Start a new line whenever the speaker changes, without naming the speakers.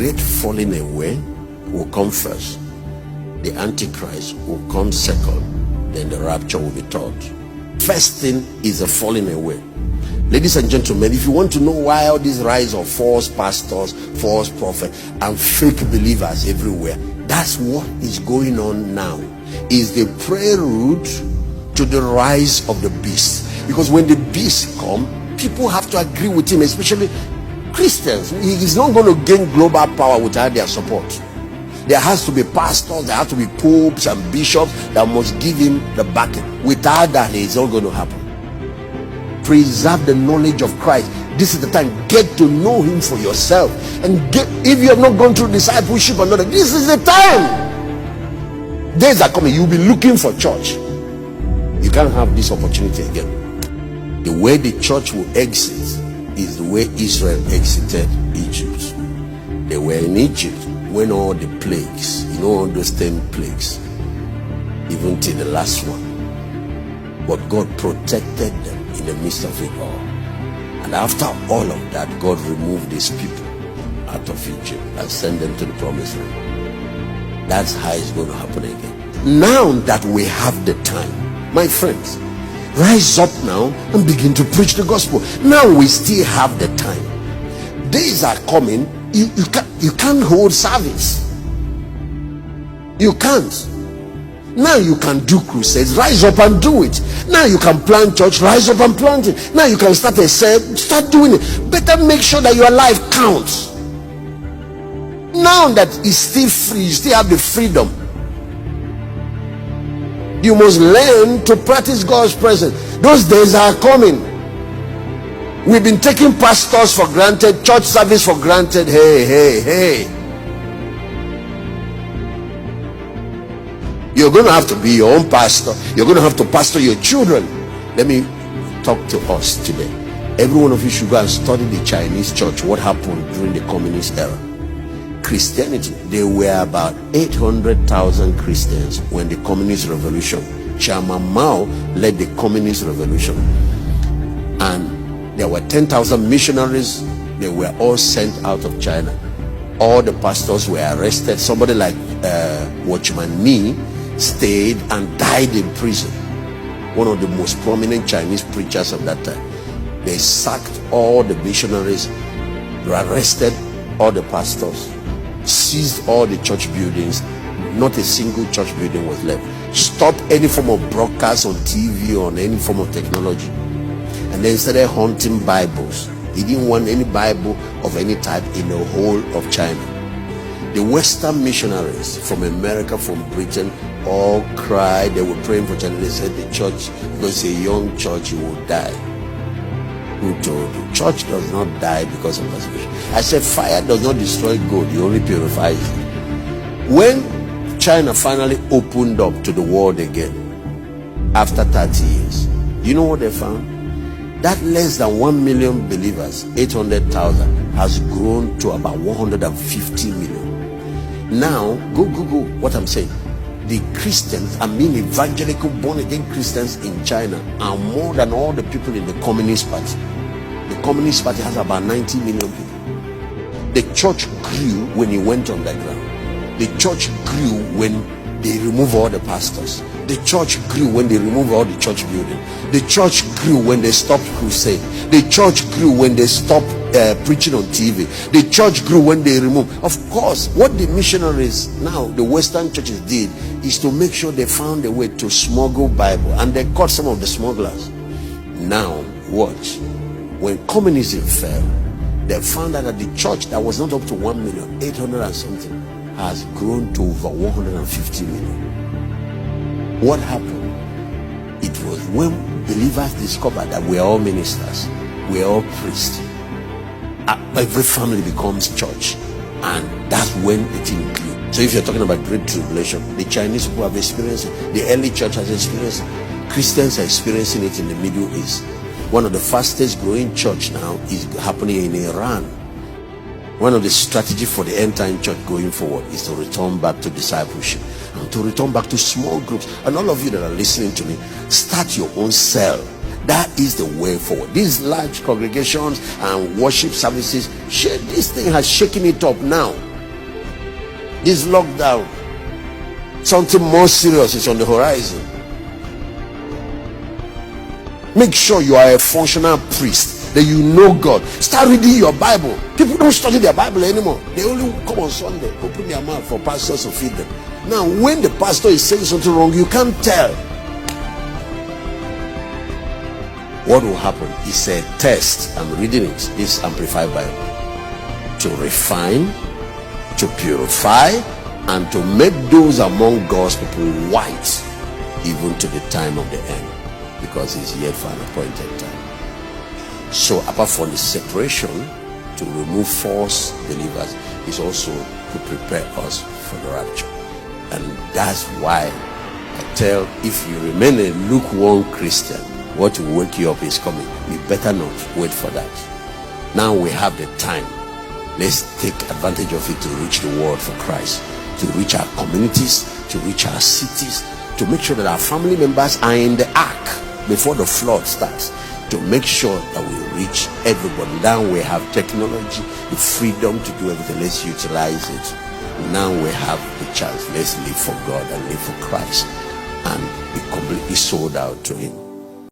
great falling away will come first. The Antichrist will come second. Then the rapture will be third. First thing is a falling away. Ladies and gentlemen, if you want to know why all this rise of false pastors, false prophets, and fake believers everywhere, that's what is going on now. Is the prelude to the rise of the beast. Because when the beast come, people have to agree with him, especially Christians. He is not going to gain global power without their support. There has to be pastors, there have to be popes and bishops that must give him the backing. Without that, it's not going to happen. Preserve the knowledge of Christ. This is the time. Get to know him for yourself. And if you have not gone through discipleship or not, this is the time. Days are coming, you'll be looking for church. You can't have this opportunity again. The way the church will exit is the way Israel exited Egypt. They were in Egypt when all the plagues, all those 10 plagues, even till the last one. But God protected them in the midst of it all. And after all of that, God removed his people out of Egypt and sent them to the promised land. That's how it's going to happen again. Now that we have the time, my friends, rise up now and begin to preach the gospel. Now we still have the time. Days are coming, you can't hold service. You can't. Now you can do crusades. Rise up and do it. Now you can plant church. Rise up and plant it. Now you can start a cell. Start doing it. Better make sure that your life counts. Now that it's still free, you still have the freedom. You must learn to practice God's presence. Those days are coming. We've been taking pastors for granted, church service for granted. Hey. You're going to have to be your own pastor. You're going to have to pastor your children. Let me talk to us today. Every one of you should go and study the Chinese church. What happened during the communist era? Christianity. There were about 800,000 Christians when the communist revolution. Chairman Mao led the communist revolution. And there were 10,000 missionaries. They were all sent out of China. All the pastors were arrested. Somebody like Watchman Nee stayed and died in prison. One of the most prominent Chinese preachers of that time. They sacked all the missionaries, arrested all the pastors, seized all the church buildings. Not a single church building was left. Stopped any form of broadcast on TV or on any form of technology. And then started hunting Bibles. He didn't want any Bible of any type in the whole of China. The Western missionaries from America, from Britain, all cried. They were praying for China. They said the church, because it's a young church, it will die. Who told you? Church does not die because of persecution. I said fire does not destroy gold. It only purifies it. When China finally opened up to the world again, after 30 years, you know what they found? That less than 1 million believers, 800,000, has grown to about 150 million. Now, go Google what I'm saying. The Christians, evangelical born-again Christians in China are more than all the people in the Communist Party. The Communist Party has about 90 million people. The church grew when it went underground. The church grew when they removed all the pastors. The church grew when they removed all the church buildings. The church grew when they stopped crusade. The church grew when they stopped preaching on TV. The church grew when they removed. Of course, what the missionaries now, the Western churches did, is to make sure they found a way to smuggle Bible, and they caught some of the smugglers. Now, watch. When communism fell, they found out that the church that was not up to 1,800,000 and something has grown to over 150 million. What happened? It was when believers discovered that we are all ministers, we are all priests. Every family becomes church, and that's when the thing grew. So if you're talking about great tribulation, the Chinese people have experienced it, the early church has experienced it, Christians are experiencing it in the Middle East. One of the fastest growing church now is happening in Iran. One of the strategies for the end time church going forward is to return back to discipleship and to return back to small groups. And all of you that are listening to me, start your own cell. That is the way forward. These large congregations and worship services, this thing has shaken it up now. This lockdown, something more serious is on the horizon. Make sure you are a functional priest, that you know God. Start reading your Bible. People don't study their Bible anymore. They only come on Sunday, open their mouth for pastors to feed them. Now, when the pastor is saying something wrong, you can't tell. What will happen is a test. I'm reading it, this Amplified Bible, to refine, to purify, and to make those among God's people white, even to the time of the end, because it's yet for an appointed time. So apart from the separation, to remove false believers, is also to prepare us for the rapture. And that's why I tell, if you remain a lukewarm Christian, what will wake you up is coming. We better not wait for that. Now we have the time. Let's take advantage of it to reach the world for Christ, to reach our communities, to reach our cities, to make sure that our family members are in the ark before the flood starts, to make sure that we reach everybody. Now we have technology, the freedom to do everything. Let's utilize it. Now we have the chance. Let's live for God and live for Christ and be completely sold out to Him.